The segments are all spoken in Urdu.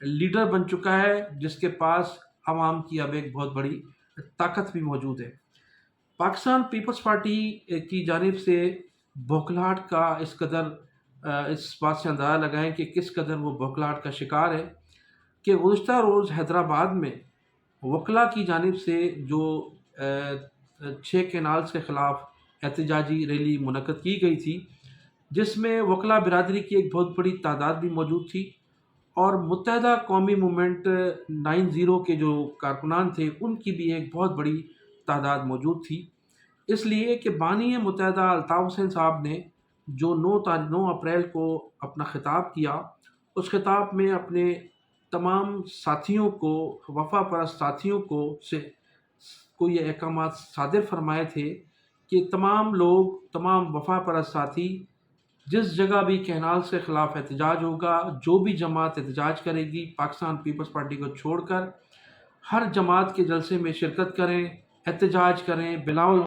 لیڈر بن چکا ہے جس کے پاس عوام کی اب ایک بہت بڑی طاقت بھی موجود ہے۔ پاکستان پیپلز پارٹی کی جانب سے بوکھلاہٹ کا اس قدر اس بات سے اندازہ لگائیں کہ کس قدر وہ بوکھلاہٹ کا شکار ہے کہ گزشتہ روز حیدرآباد میں وکلا کی جانب سے جو 6 کینالز کے خلاف احتجاجی ریلی منعقد کی گئی تھی، جس میں وکلا برادری کی ایک بہت بڑی تعداد بھی موجود تھی، اور متحدہ قومی موومنٹ 90 کے جو کارکنان تھے ان کی بھی ایک بہت بڑی تعداد موجود تھی۔ اس لیے کہ بانی متحدہ الطاف حسین صاحب نے جو 9 اپریل کو اپنا خطاب کیا، اس خطاب میں اپنے تمام ساتھیوں کو، وفا پرست ساتھیوں کو یہ احکامات صادر فرمائے تھے کہ تمام لوگ، تمام وفا پرست ساتھی، جس جگہ بھی کینالز کے خلاف احتجاج ہوگا، جو بھی جماعت احتجاج کرے گی، پاکستان پیپلز پارٹی کو چھوڑ کر ہر جماعت کے جلسے میں شرکت کریں، احتجاج کریں، بلاول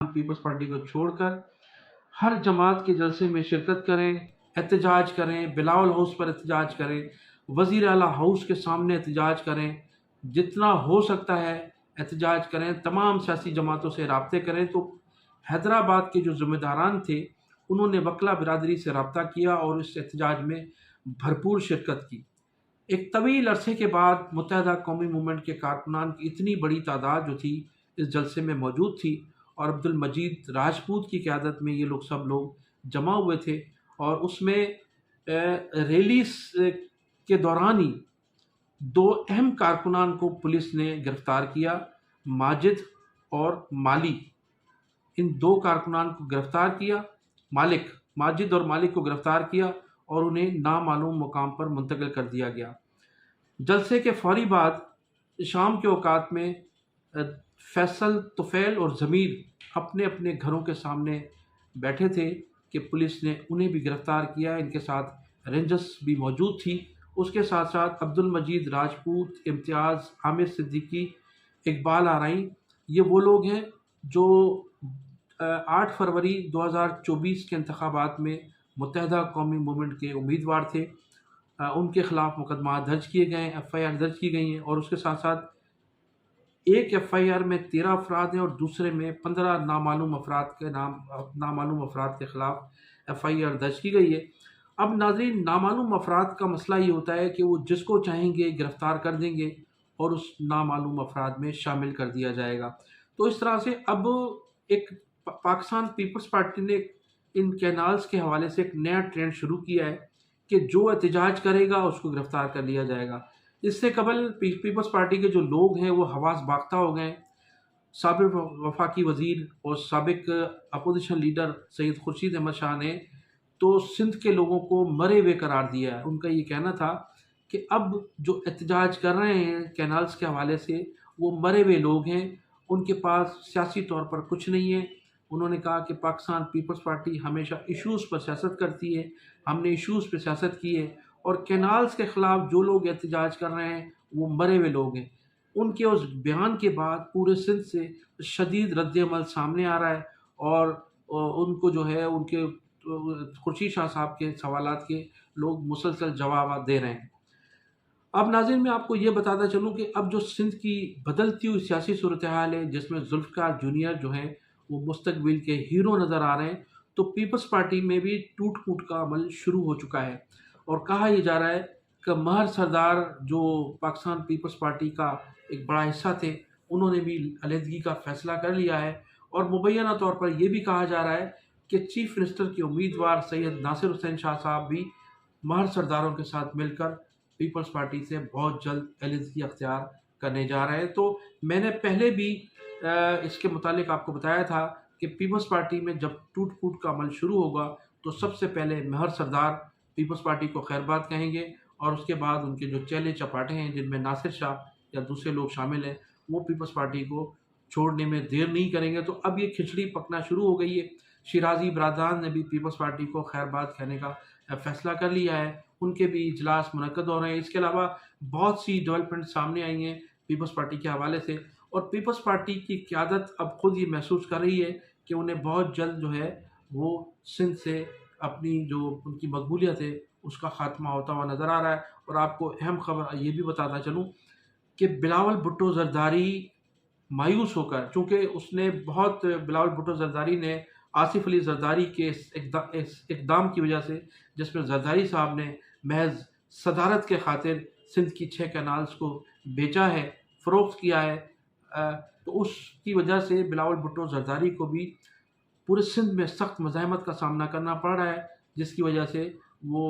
پیپلز پارٹی کو چھوڑ کر ہر جماعت کے جلسے میں شرکت کریں، احتجاج کریں، بلاول ہاؤس پر احتجاج کریں، وزیر اعلیٰ ہاؤس کے سامنے احتجاج کریں، جتنا ہو سکتا ہے احتجاج کریں، تمام سیاسی جماعتوں سے رابطے کریں۔ تو حیدرآباد کے جو ذمہ داران تھے انہوں نے وکلا برادری سے رابطہ کیا اور اس احتجاج میں بھرپور شرکت کی۔ ایک طویل عرصے کے بعد متحدہ قومی موومنٹ کے کارکنان کی اتنی بڑی تعداد جو تھی اس جلسے میں موجود تھی، اور عبد المجید راجپوت کی قیادت میں یہ لوگ سب لوگ جمع ہوئے تھے، اور اس میں ریلی کے دوران ہی 2 اہم کارکنان کو پولیس نے گرفتار کیا، ماجد اور مالی۔ ان 2 کارکنان کو گرفتار کیا، ماجد اور مالک کو گرفتار کیا اور انہیں نامعلوم مقام پر منتقل کر دیا گیا۔ جلسے کے فوری بعد شام کے اوقات میں فیصل، طفیل اور ضمیر اپنے اپنے گھروں کے سامنے بیٹھے تھے کہ پولیس نے انہیں بھی گرفتار کیا۔ ان کے ساتھ رینجرز بھی موجود تھی۔ اس کے ساتھ ساتھ عبد المجید راجپوت، امتیاز، عامر صدیقی، اقبال آرائیں، یہ وہ لوگ ہیں جو 8 فروری 2024 کے انتخابات میں متحدہ قومی موومنٹ کے امیدوار تھے۔ ان کے خلاف مقدمات درج کیے گئے ہیں، FIR درج کی گئی ہیں، اور اس کے ساتھ ساتھ ایک FIR میں 13 افراد ہیں اور دوسرے میں 15 نامعلوم افراد کے خلاف FIR درج کی گئی ہے۔ اب ناظرین، نامعلوم افراد کا مسئلہ یہ ہوتا ہے کہ وہ جس کو چاہیں گے گرفتار کر دیں گے اور اس نامعلوم افراد میں شامل کر دیا جائے گا۔ تو اس طرح سے اب ایک پاکستان پیپلز پارٹی نے ان کینالز کے حوالے سے ایک نیا ٹرینڈ شروع کیا ہے کہ جو احتجاج کرے گا اس کو گرفتار کر لیا جائے گا۔ اس سے قبل پیپلز پارٹی کے جو لوگ ہیں وہ حواس باختہ ہو گئے۔ سابق وفاقی وزیر اور سابق اپوزیشن لیڈر سید خورشید احمد شاہ نے تو سندھ کے لوگوں کو مرے ہوئے قرار دیا ہے۔ ان کا یہ کہنا تھا کہ اب جو احتجاج کر رہے ہیں کینالز کے حوالے سے وہ مرے ہوئے لوگ ہیں، ان کے پاس سیاسی طور پر کچھ نہیں ہے۔ انہوں نے کہا کہ پاکستان پیپلز پارٹی ہمیشہ ایشوز پر سیاست کرتی ہے، ہم نے ایشوز پہ سیاست کی ہے، اور کینالز کے خلاف جو لوگ احتجاج کر رہے ہیں وہ مرے ہوئے لوگ ہیں۔ ان کے اس بیان کے بعد پورے سندھ سے شدید رد عمل سامنے آ رہا ہے، اور ان کو جو ہے ان کے خورشید شاہ صاحب کے سوالات کے لوگ مسلسل جوابات دے رہے ہیں۔ اب ناظرین میں آپ کو یہ بتاتا چلوں کہ اب جو سندھ کی بدلتی ہوئی سیاسی صورتحال ہے، جس میں ذوالفقار جونیئر جو ہیں وہ مستقبل کے ہیرو نظر آ رہے ہیں، تو پیپلز پارٹی میں بھی ٹوٹ پھوٹ کا عمل شروع ہو چکا ہے، اور کہا یہ جا رہا ہے کہ مہر سردار جو پاکستان پیپلز پارٹی کا ایک بڑا حصہ تھے، انہوں نے بھی علیحدگی کا فیصلہ کر لیا ہے، اور مبینہ طور پر یہ بھی کہا جا رہا ہے کہ چیف منسٹر کے امیدوار سید ناصر حسین شاہ صاحب بھی مہر سرداروں کے ساتھ مل کر پیپلز پارٹی سے بہت جلد علیحدگی اختیار کرنے جا رہے ہیں۔ تو میں نے پہلے بھی اس کے متعلق آپ کو بتایا تھا کہ پیپلز پارٹی میں جب ٹوٹ پھوٹ کا عمل شروع ہوگا تو سب سے پہلے مہر سردار پیپلز پارٹی کو خیر بات کہیں گے، اور اس کے بعد ان کے جو چیلے چپاٹے ہیں جن میں ناصر شاہ یا دوسرے لوگ شامل ہیں، وہ پیپلز پارٹی کو چھوڑنے میں دیر نہیں کریں گے۔ تو اب یہ کھچڑی پکنا شروع ہو گئی ہے۔ شیرازی برادران نے بھی پیپلز پارٹی کو خیر بات کہنے کا فیصلہ کر لیا ہے، ان کے بھی اجلاس منعقد ہو رہے ہیں۔ اس کے علاوہ بہت سی ڈیولپمنٹ سامنے آئی ہیں پیپلز پارٹی کے حوالے سے، اور پیپلز پارٹی کی قیادت اب خود یہ محسوس کر رہی ہے کہ انہیں بہت جلد جو ہے وہ سندھ سے اپنی جو ان کی مقبولیت ہے اس کا خاتمہ ہوتا ہوا نظر آ رہا ہے۔ اور آپ کو اہم خبر یہ بھی بتاتا چلوں کہ بلاول بھٹو زرداری مایوس ہو کر، چونکہ بلاول بھٹو زرداری نے آصف علی زرداری کے اس اقدام کی وجہ سے، جس میں زرداری صاحب نے محض صدارت کے خاطر سندھ کی 6 کینالز کو بیچا ہے، فروخت کیا ہے، تو اس کی وجہ سے بلاول بھٹو زرداری کو بھی پورے سندھ میں سخت مزاحمت کا سامنا کرنا پڑ رہا ہے، جس کی وجہ سے وہ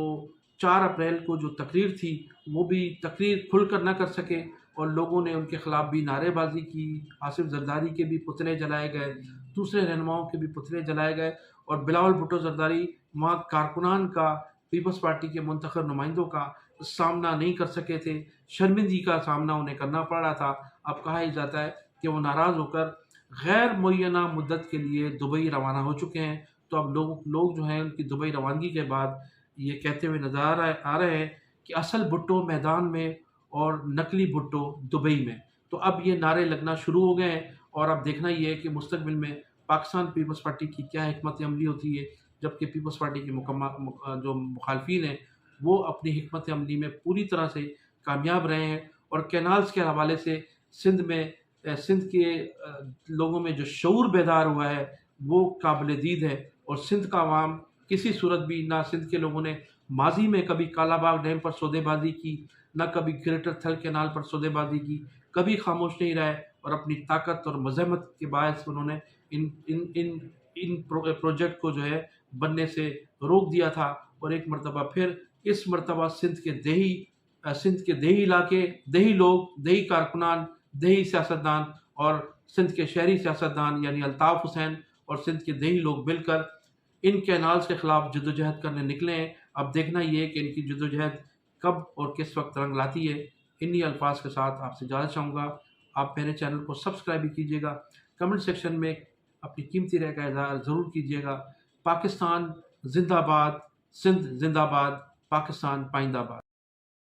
4 اپریل کو جو تقریر تھی وہ بھی تقریر کھل کر نہ کر سکے، اور لوگوں نے ان کے خلاف بھی نعرے بازی کی۔ آصف زرداری کے بھی پتلے جلائے گئے، دوسرے رہنماؤں کے بھی پتلے جلائے گئے، اور بلاول بھٹو زرداری وہاں کارکنان کا، پیپلز پارٹی کے منتخب نمائندوں کا سامنا نہیں کر سکے تھے، شرمندگی کا سامنا انہیں کرنا پڑ رہا تھا۔ اب کہا ہی جاتا ہے کہ وہ ناراض ہو کر غیر معینہ مدت کے لیے دبئی روانہ ہو چکے ہیں۔ تو اب لوگ جو ہیں ان کی دبئی روانگی کے بعد یہ کہتے ہوئے نظر آ رہے ہیں کہ اصل بھٹو میدان میں اور نقلی بھٹو دبئی میں۔ تو اب یہ نعرے لگنا شروع ہو گئے ہیں، اور اب دیکھنا یہ ہے کہ مستقبل میں پاکستان پیپلز پارٹی کی کیا حکمت عملی ہوتی ہے، جبکہ پیپلز پارٹی کے جو مخالفین ہیں وہ اپنی حکمت عملی میں پوری طرح سے کامیاب رہے ہیں، اور کینالز کے حوالے سے سندھ کے لوگوں میں جو شعور بیدار ہوا ہے وہ قابل دید ہے، اور سندھ کا عوام کسی صورت بھی، نہ سندھ کے لوگوں نے ماضی میں کبھی کالا باغ ڈیم پر سودے بازی کی، نہ کبھی گریٹر تھل کینال پر سودے بازی کی، کبھی خاموش نہیں رہے، اور اپنی طاقت اور مزاحمت کے باعث انہوں نے ان پروجیکٹ کو جو ہے بننے سے روک دیا تھا۔ اور ایک مرتبہ پھر اس مرتبہ سندھ کے دیہی علاقے، دیہی لوگ، دیہی کارکنان، دیہی سیاستدان اور سندھ کے شہری سیاستدان یعنی الطاف حسین اور سندھ کے دیہی لوگ مل کر ان کینالز کے خلاف جدوجہد کرنے نکلے ہیں۔ اب دیکھنا یہ ہے کہ ان کی جدوجہد کب اور کس وقت رنگ لاتی ہے۔ انہی الفاظ کے ساتھ آپ سے اجازت چاہوں گا۔ آپ میرے چینل کو سبسکرائب بھی کیجیے گا، کمنٹ سیکشن میں اپنی قیمتی رائے کا اظہار ضرور کیجیے گا۔ پاکستان زندہ باد، سندھ زندہ باد، پاکستان پائندہ باد۔